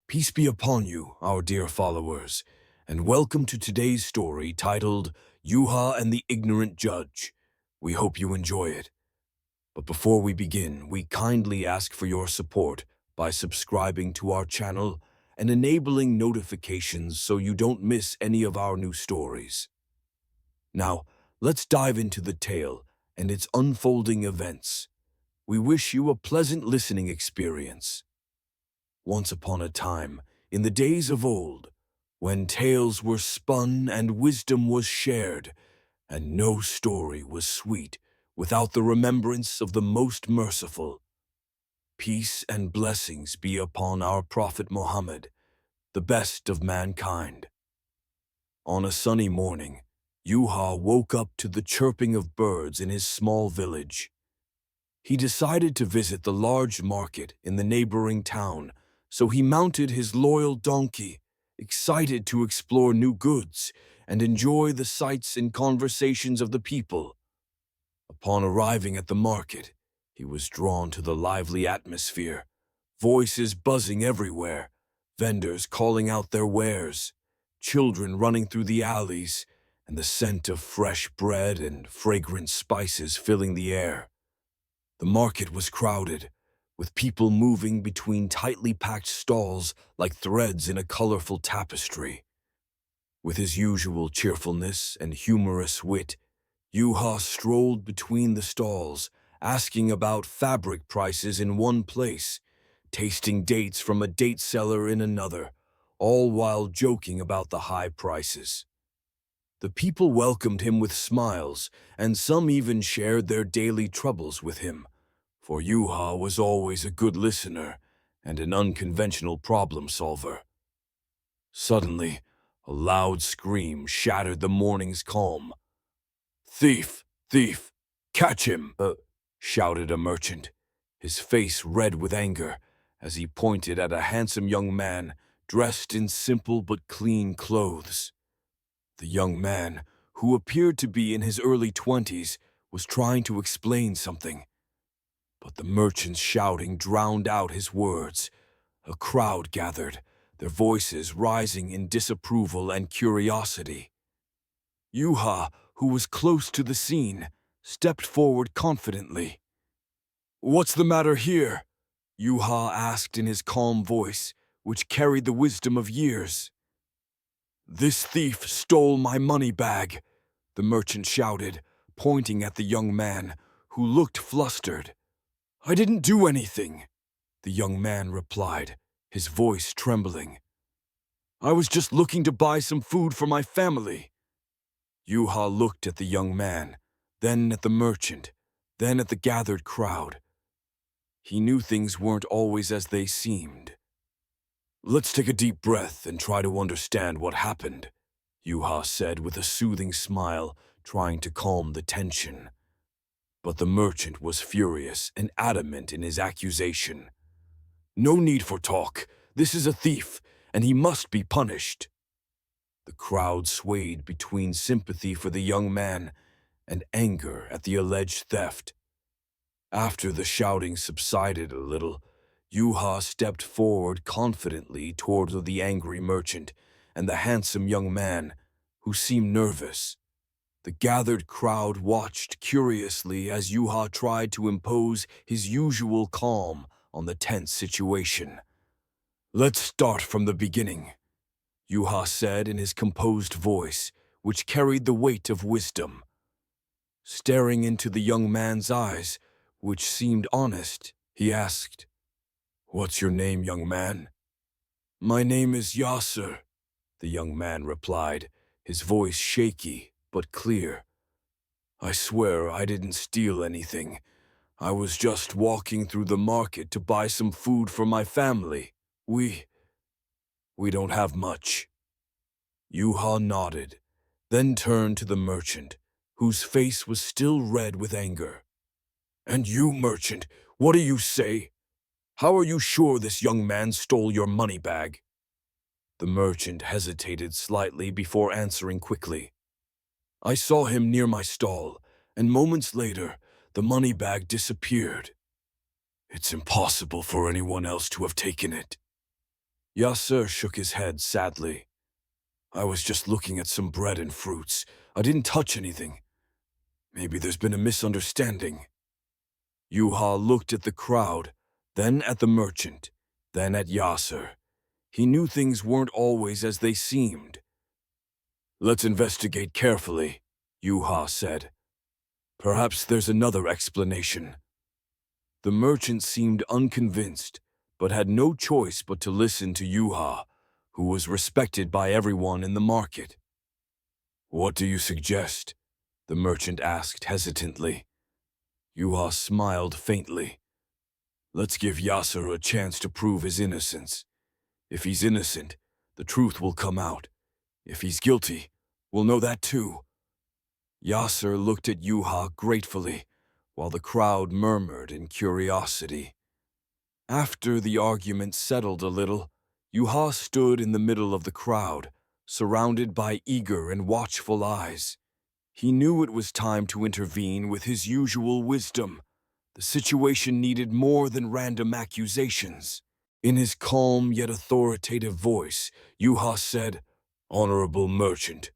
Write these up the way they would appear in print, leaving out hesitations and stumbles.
Peace be upon you, our dear followers, and welcome to today's story titled Joha and the Ignorant Judge. We hope you enjoy it. But before we begin, we kindly ask for your support by subscribing to our channel and enabling notifications so you don't miss any of our new stories. Now, let's dive into the tale and its unfolding events. We wish you a pleasant listening experience. Once upon a time, in the days of old, when tales were spun and wisdom was shared, and no story was sweet without the remembrance of the most merciful. Peace and blessings be upon our Prophet Muhammad, the best of mankind. On a sunny morning, Joha woke up to the chirping of birds in his small village. He decided to visit the large market in the neighboring town, so he mounted his loyal donkey, excited to explore new goods and enjoy the sights and conversations of the people. Upon arriving at the market, he was drawn to the lively atmosphere, voices buzzing everywhere, vendors calling out their wares, children running through the alleys, and the scent of fresh bread and fragrant spices filling the air. The market was crowded, with people moving between tightly packed stalls like threads in a colorful tapestry. With his usual cheerfulness and humorous wit, Joha strolled between the stalls, asking about fabric prices in one place, tasting dates from a date seller in another, all while joking about the high prices. The people welcomed him with smiles, and some even shared their daily troubles with him, for Joha was always a good listener and an unconventional problem solver. Suddenly, a loud scream shattered the morning's calm. "Thief! Thief! Catch him!" shouted a merchant, his face red with anger, as he pointed at a handsome young man dressed in simple but clean clothes. The young man, who appeared to be in his early 20s, was trying to explain something. But the merchant's shouting drowned out his words. A crowd gathered, their voices rising in disapproval and curiosity. Joha, who was close to the scene, stepped forward confidently. "What's the matter here?" Joha asked in his calm voice, which carried the wisdom of years. "This thief stole my money bag," the merchant shouted, pointing at the young man, who looked flustered. "I didn't do anything," the young man replied, his voice trembling. "I was just looking to buy some food for my family." Joha looked at the young man, then at the merchant, then at the gathered crowd. He knew things weren't always as they seemed. "Let's take a deep breath and try to understand what happened," Joha said with a soothing smile, trying to calm the tension. But the merchant was furious and adamant in his accusation. "No need for talk. This is a thief, and he must be punished." The crowd swayed between sympathy for the young man and anger at the alleged theft. After the shouting subsided a little, Joha stepped forward confidently toward the angry merchant and the handsome young man, who seemed nervous. The gathered crowd watched curiously as Joha tried to impose his usual calm on the tense situation. "Let's start from the beginning," Joha said in his composed voice, which carried the weight of wisdom. Staring into the young man's eyes, which seemed honest, he asked, "What's your name, young man?" "My name is Yasser," the young man replied, his voice shaky but clear. "I swear I didn't steal anything. I was just walking through the market to buy some food for my family. We don't have much." Joha nodded, then turned to the merchant, whose face was still red with anger. "And you, merchant, what do you say? How are you sure this young man stole your money bag?" The merchant hesitated slightly before answering quickly. "I saw him near my stall, and moments later, the money bag disappeared. It's impossible for anyone else to have taken it." Yasser shook his head sadly. I was just looking at some bread and fruits. I didn't touch anything. Maybe there's been a misunderstanding. Juha looked at the crowd, then at the merchant, then at Yasser. He knew things weren't always as they seemed. Let's investigate carefully, Juha said. Perhaps there's another explanation. The merchant seemed unconvinced, but had no choice but to listen to Juha, who was respected by everyone in the market. What do you suggest? The merchant asked hesitantly. Juha smiled faintly. Let's give Yasser a chance to prove his innocence. If he's innocent, the truth will come out. If he's guilty, we'll know that too. Yasser looked at Juha gratefully, while the crowd murmured in curiosity. After the argument settled a little, Juha stood in the middle of the crowd, surrounded by eager and watchful eyes. He knew it was time to intervene with his usual wisdom. The situation needed more than random accusations. In his calm yet authoritative voice, Juha said, Honorable merchant,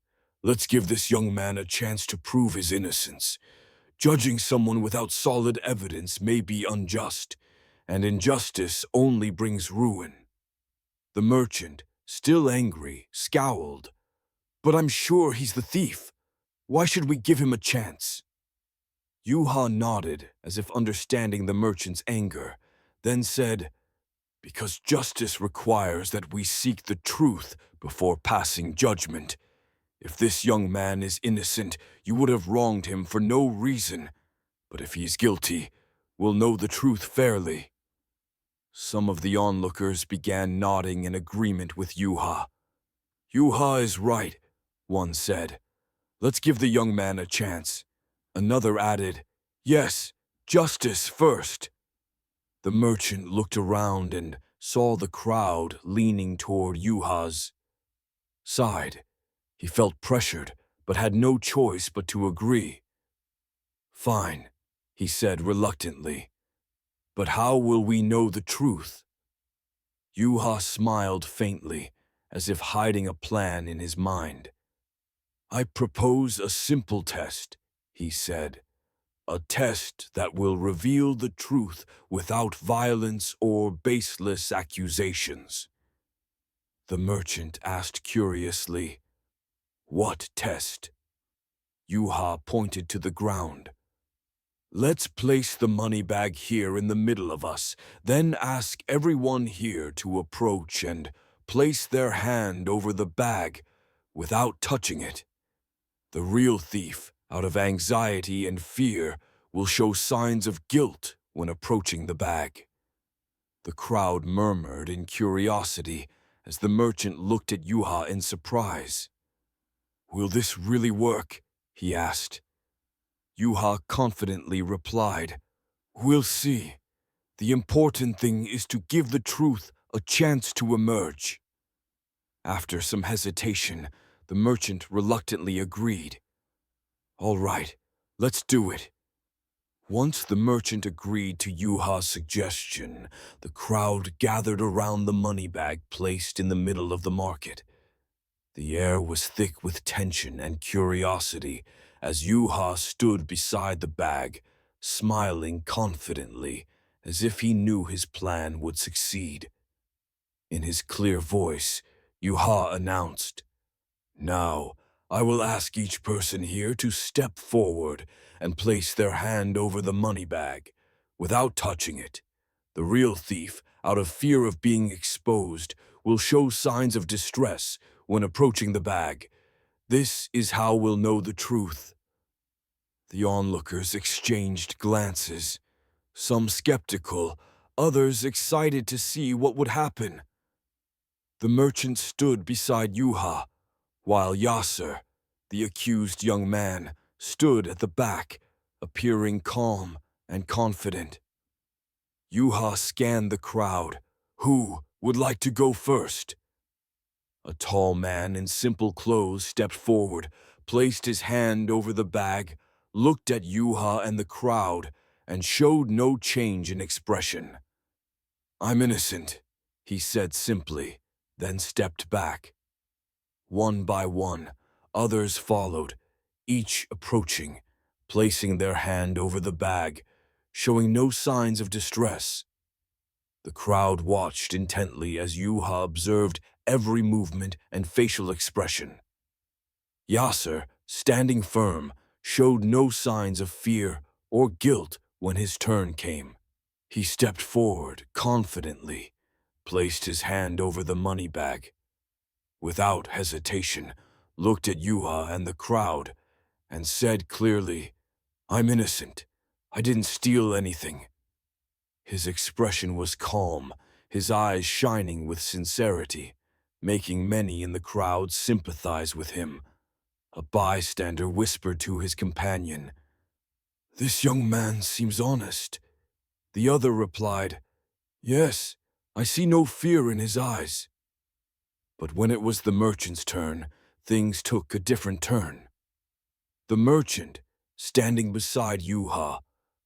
let's give this young man a chance to prove his innocence. Judging someone without solid evidence may be unjust, and injustice only brings ruin. The merchant, still angry, scowled. But I'm sure he's the thief. Why should we give him a chance? Juha nodded, as if understanding the merchant's anger, then said, Because justice requires that we seek the truth before passing judgment. If this young man is innocent, you would have wronged him for no reason. But if he is guilty, we'll know the truth fairly. Some of the onlookers began nodding in agreement with Juha. Juha is right, one said. Let's give the young man a chance. Another added, Yes, justice first. The merchant looked around and saw the crowd leaning toward Juha's side. He felt pressured, but had no choice but to agree. Fine, he said reluctantly. But how will we know the truth? Juha smiled faintly, as if hiding a plan in his mind. I propose a simple test, he said. A test that will reveal the truth without violence or baseless accusations. The merchant asked curiously, What test? Juha pointed to the ground. Let's place the money bag here in the middle of us, then ask everyone here to approach and place their hand over the bag without touching it. The real thief, out of anxiety and fear, will show signs of guilt when approaching the bag. The crowd murmured in curiosity as the merchant looked at Juha in surprise. Will this really work? He asked. Juha confidently replied, We'll see. The important thing is to give the truth a chance to emerge. After some hesitation, the merchant reluctantly agreed. All right, let's do it. Once the merchant agreed to Juha's suggestion, the crowd gathered around the money bag placed in the middle of the market. The air was thick with tension and curiosity as Juha stood beside the bag, smiling confidently as if he knew his plan would succeed. In his clear voice, Juha announced, Now, I will ask each person here to step forward and place their hand over the money bag, without touching it. The real thief, out of fear of being exposed, will show signs of distress when approaching the bag. This is how we'll know the truth. The onlookers exchanged glances, some skeptical, others excited to see what would happen. The merchant stood beside Juha, while Yasser, the accused young man, stood at the back, appearing calm and confident. Juha scanned the crowd. Who would like to go first? A tall man in simple clothes stepped forward, placed his hand over the bag, looked at Juha and the crowd, and showed no change in expression. I'm innocent, he said simply. then stepped back. One by one, others followed, each approaching, placing their hand over the bag, showing no signs of distress. The crowd watched intently as Yuha observed every movement and facial expression. Yasser, standing firm, showed no signs of fear or guilt when his turn came. He stepped forward confidently, placed his hand over the money bag. Without hesitation, looked at Yuha and the crowd, and said clearly, "I'm innocent. I didn't steal anything." His expression was calm, his eyes shining with sincerity, making many in the crowd sympathize with him. A bystander whispered to his companion, "This young man seems honest." The other replied, "Yes, I see no fear in his eyes." But when it was the merchant's turn, things took a different turn. The merchant, standing beside Yuha,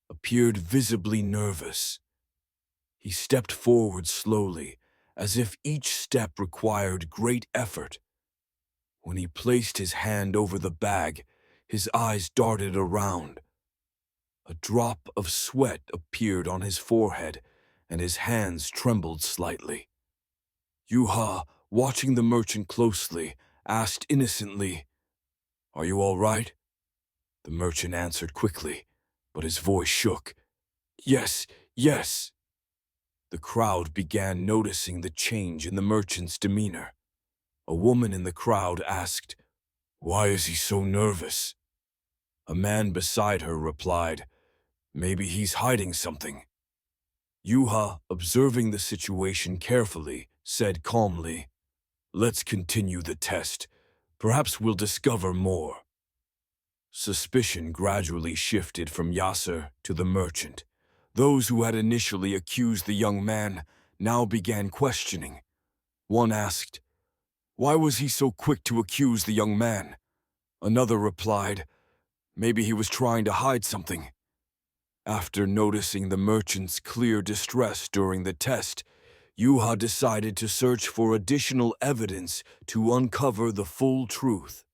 appeared visibly nervous. He stepped forward slowly, as if each step required great effort. When he placed his hand over the bag, his eyes darted around. A drop of sweat appeared on his forehead, and his hands trembled slightly. Yuha, watching the merchant closely, asked innocently, "Are you all right?" The merchant answered quickly, but his voice shook. "Yes, yes." The crowd began noticing the change in the merchant's demeanor. A woman in the crowd asked, "Why is he so nervous?" A man beside her replied, "Maybe he's hiding something." Yuha, observing the situation carefully, said calmly, "Let's continue the test. Perhaps we'll discover more." Suspicion gradually shifted from Yasser to the merchant. Those who had initially accused the young man now began questioning. One asked, "Why was he so quick to accuse the young man?" Another replied, "Maybe he was trying to hide something." After noticing the merchant's clear distress during the test, Yuha decided to search for additional evidence to uncover the full truth.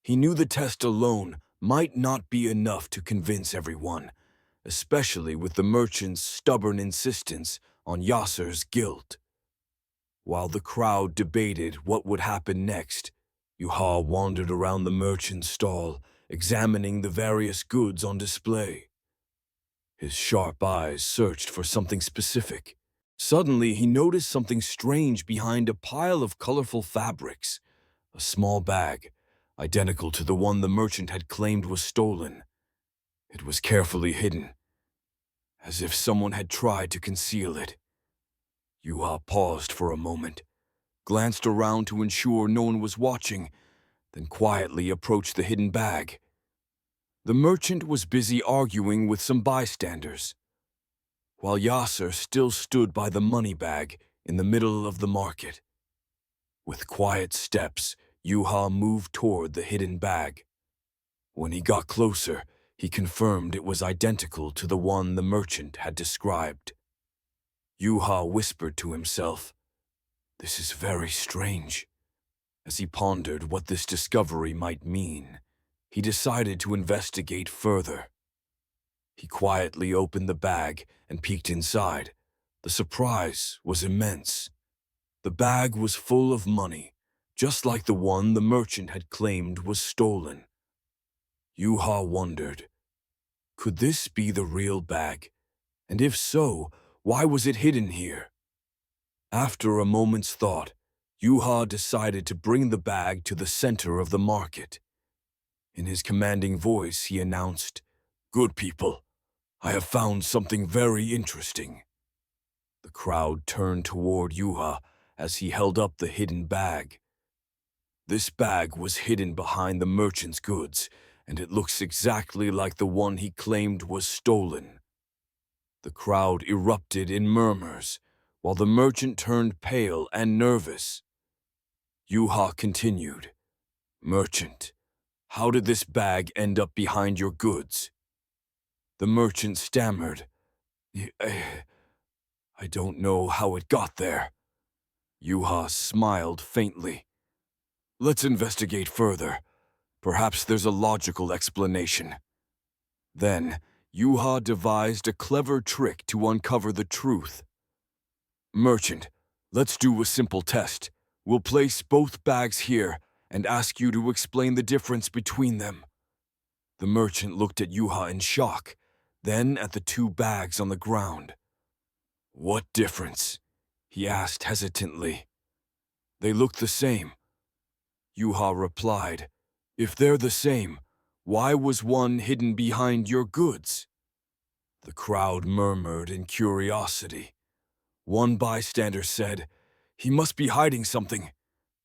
He knew the test alone might not be enough to convince everyone, especially with the merchant's stubborn insistence on Yasser's guilt. While the crowd debated what would happen next, Yuha wandered around the merchant's stall, examining the various goods on display. His sharp eyes searched for something specific. Suddenly, he noticed something strange behind a pile of colorful fabrics. A small bag, identical to the one the merchant had claimed was stolen. It was carefully hidden, as if someone had tried to conceal it. Yuha paused for a moment, glanced around to ensure no one was watching, then quietly approached the hidden bag. The merchant was busy arguing with some bystanders, while Yasser still stood by the money bag in the middle of the market. With quiet steps, Yuha moved toward the hidden bag. When he got closer, he confirmed it was identical to the one the merchant had described. Yuha whispered to himself, "This is very strange." As he pondered what this discovery might mean, he decided to investigate further. He quietly opened the bag and peeked inside. The surprise was immense. The bag was full of money, just like the one the merchant had claimed was stolen. Yuha wondered, could this be the real bag? And if so, why was it hidden here? After a moment's thought, Yuha decided to bring the bag to the center of the market. In his commanding voice, he announced, "Good people, I have found something very interesting." The crowd turned toward Yuha as he held up the hidden bag. This bag was hidden behind the merchant's goods, and it looks exactly like the one he claimed was stolen. The crowd erupted in murmurs, while the merchant turned pale and nervous. Yuha continued, "Merchant, how did this bag end up behind your goods?" The merchant stammered, I don't know how it got there." Yuha smiled faintly. Let's investigate further. Perhaps there's a logical explanation. Then, Yuha devised a clever trick to uncover the truth. Merchant, let's do a simple test. We'll place both bags here and ask you to explain the difference between them. The merchant looked at Yuha in shock, then at the two bags on the ground. What difference? He asked hesitantly. They look the same. Yuha replied, If they're the same, why was one hidden behind your goods? The crowd murmured in curiosity. One bystander said, He must be hiding something.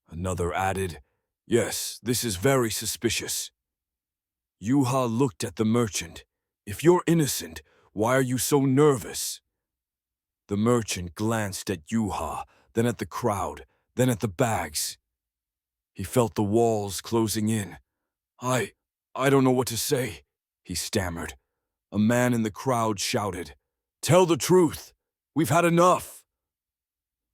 Another added, Yes, this is very suspicious. Yuha looked at the merchant. If you're innocent, why are you so nervous? The merchant glanced at Yuha, then at the crowd, then at the bags. He felt the walls closing in. I don't know what to say, he stammered. A man in the crowd shouted, Tell the truth! We've had enough!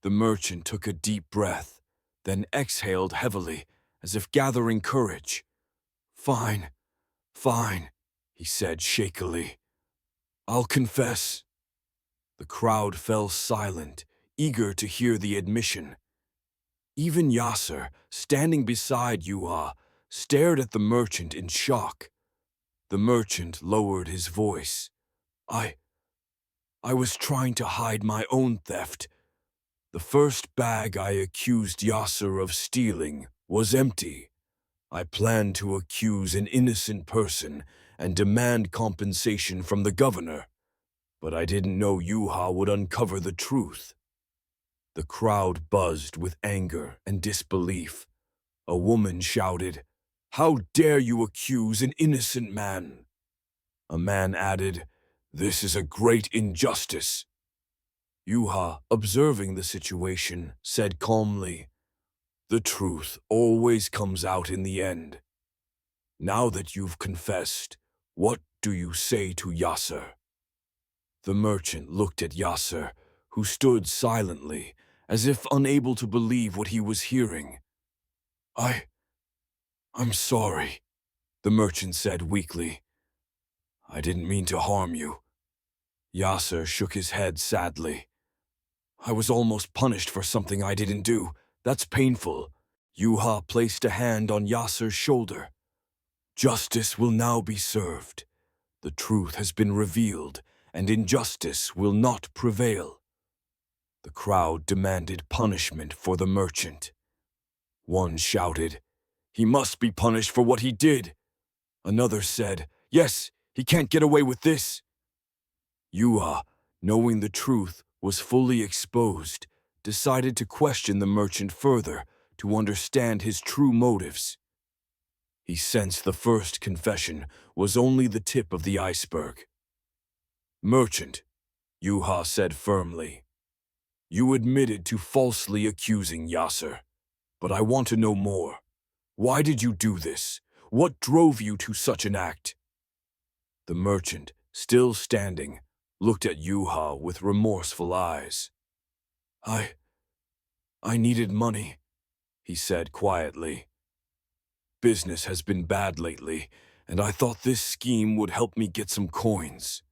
The merchant took a deep breath, then exhaled heavily, as if gathering courage. Fine, he said shakily. I'll confess. The crowd fell silent, eager to hear the admission. Even Yasser, standing beside Yuha, stared at the merchant in shock. The merchant lowered his voice. I was trying to hide my own theft. The first bag I accused Yasser of stealing was empty. I planned to accuse an innocent person and demand compensation from the governor, but I didn't know Yuha would uncover the truth. The crowd buzzed with anger and disbelief. A woman shouted, How dare you accuse an innocent man? A man added, This is a great injustice. Yuha, observing the situation, said calmly, The truth always comes out in the end. Now that you've confessed, what do you say to Yasser? The merchant looked at Yasser, who stood silently, as if unable to believe what he was hearing. I'm sorry, the merchant said weakly. I didn't mean to harm you. Yasser shook his head sadly. I was almost punished for something I didn't do. That's painful. Yuha placed a hand on Yasser's shoulder. Justice will now be served. The truth has been revealed, and injustice will not prevail. The crowd demanded punishment for the merchant. One shouted, He must be punished for what he did. Another said, Yes, he can't get away with this. Yuha, knowing the truth was fully exposed, decided to question the merchant further to understand his true motives. He sensed the first confession was only the tip of the iceberg. Merchant, Yuha said firmly, you admitted to falsely accusing Yasser, but I want to know more. Why did you do this? What drove you to such an act? The merchant, still standing, looked at Yuha with remorseful eyes. I needed money, he said quietly. Business has been bad lately, and I thought this scheme would help me get some coins.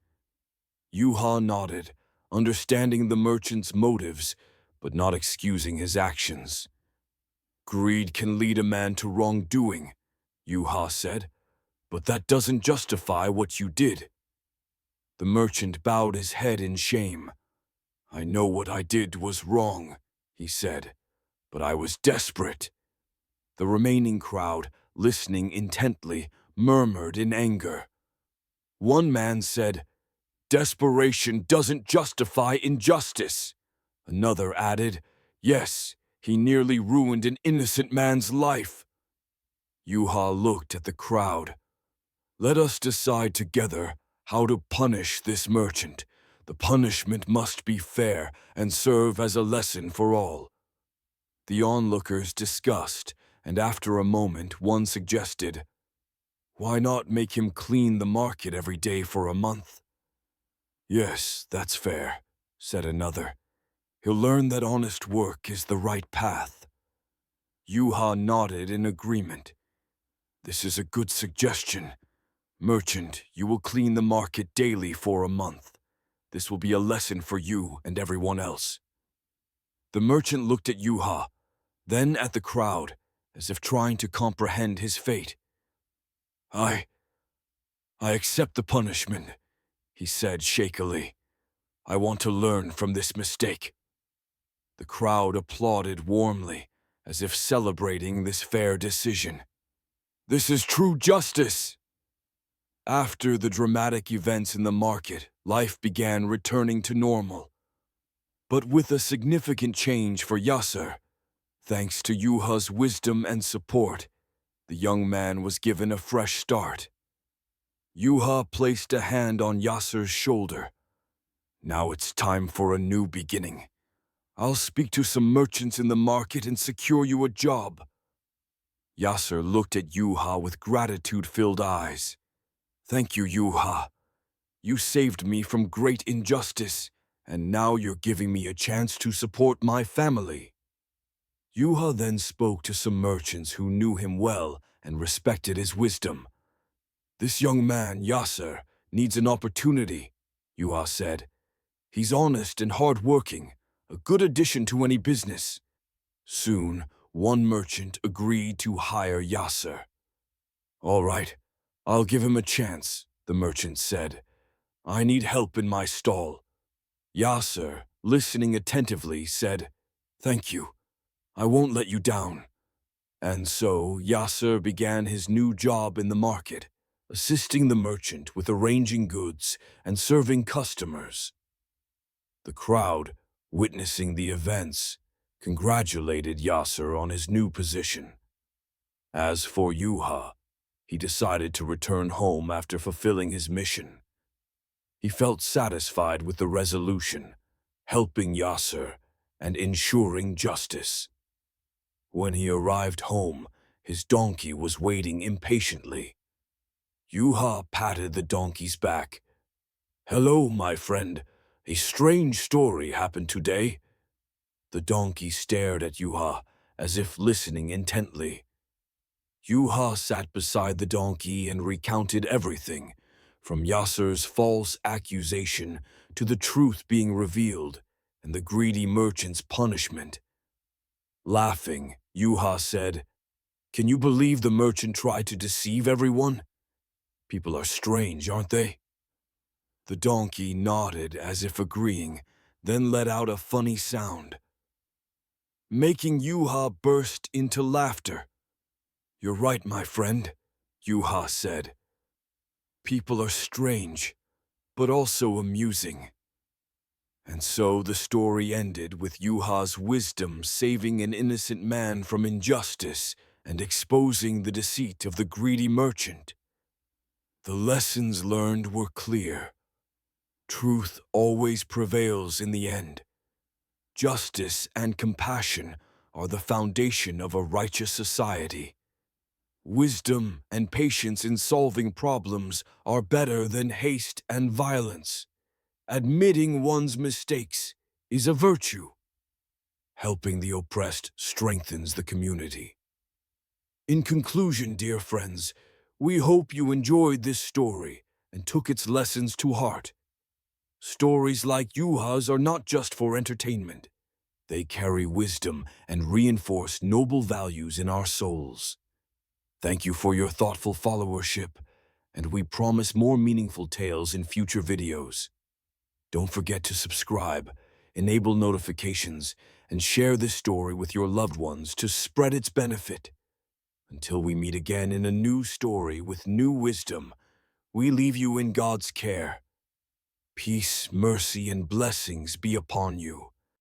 Yuha nodded, understanding the merchant's motives, but not excusing his actions. Greed can lead a man to wrongdoing, Yuha said, but that doesn't justify what you did. The merchant bowed his head in shame. I know what I did was wrong, he said, but I was desperate. The remaining crowd, listening intently, murmured in anger. One man said, Desperation doesn't justify injustice. Another added, Yes, he nearly ruined an innocent man's life. Yuha looked at the crowd. Let us decide together how to punish this merchant. The punishment must be fair and serve as a lesson for all. The onlookers discussed, and after a moment one suggested, Why not make him clean the market every day for a month? Yes, that's fair, said another. He'll learn that honest work is the right path. Joha nodded in agreement. This is a good suggestion. Merchant, you will clean the market daily for a month. This will be a lesson for you and everyone else. The merchant looked at Joha, then at the crowd, as if trying to comprehend his fate. I accept the punishment, he said shakily. I want to learn from this mistake. The crowd applauded warmly, as if celebrating this fair decision. This is true justice! After the dramatic events in the market, life began returning to normal. But with a significant change for Yasser. Thanks to Joha's wisdom and support, the young man was given a fresh start. Joha placed a hand on Yasser's shoulder. Now it's time for a new beginning. I'll speak to some merchants in the market and secure you a job. Yasser looked at Joha with gratitude-filled eyes. Thank you, Joha. You saved me from great injustice, and now you're giving me a chance to support my family. Joha then spoke to some merchants who knew him well and respected his wisdom. This young man, Yasser, needs an opportunity, Joha said. He's honest and hard-working, a good addition to any business. Soon, one merchant agreed to hire Yasser. All right, I'll give him a chance, the merchant said. I need help in my stall. Yasser, listening attentively, said, Thank you. I won't let you down. And so Yasser began his new job in the market, assisting the merchant with arranging goods and serving customers. The crowd, witnessing the events, congratulated Yasser on his new position. As for Joha, he decided to return home after fulfilling his mission. He felt satisfied with the resolution, helping Yasser and ensuring justice. When he arrived home, his donkey was waiting impatiently. Joha patted the donkey's back. Hello, my friend. A strange story happened today. The donkey stared at Joha, as if listening intently. Joha sat beside the donkey and recounted everything, from Yasser's false accusation to the truth being revealed and the greedy merchant's punishment. Laughing, Joha said, Can you believe the merchant tried to deceive everyone? People are strange, aren't they? The donkey nodded as if agreeing, then let out a funny sound, making Joha burst into laughter. You're right, my friend, Joha said. People are strange, but also amusing. And so the story ended with Joha's wisdom saving an innocent man from injustice and exposing the deceit of the greedy merchant. The lessons learned were clear. Truth always prevails in the end. Justice and compassion are the foundation of a righteous society. Wisdom and patience in solving problems are better than haste and violence. Admitting one's mistakes is a virtue. Helping the oppressed strengthens the community. In conclusion, dear friends, we hope you enjoyed this story and took its lessons to heart. Stories like Joha's are not just for entertainment. They carry wisdom and reinforce noble values in our souls. Thank you for your thoughtful followership, and we promise more meaningful tales in future videos. Don't forget to subscribe, enable notifications, and share this story with your loved ones to spread its benefit. Until we meet again in a new story with new wisdom, we leave you in God's care. Peace, mercy, and blessings be upon you.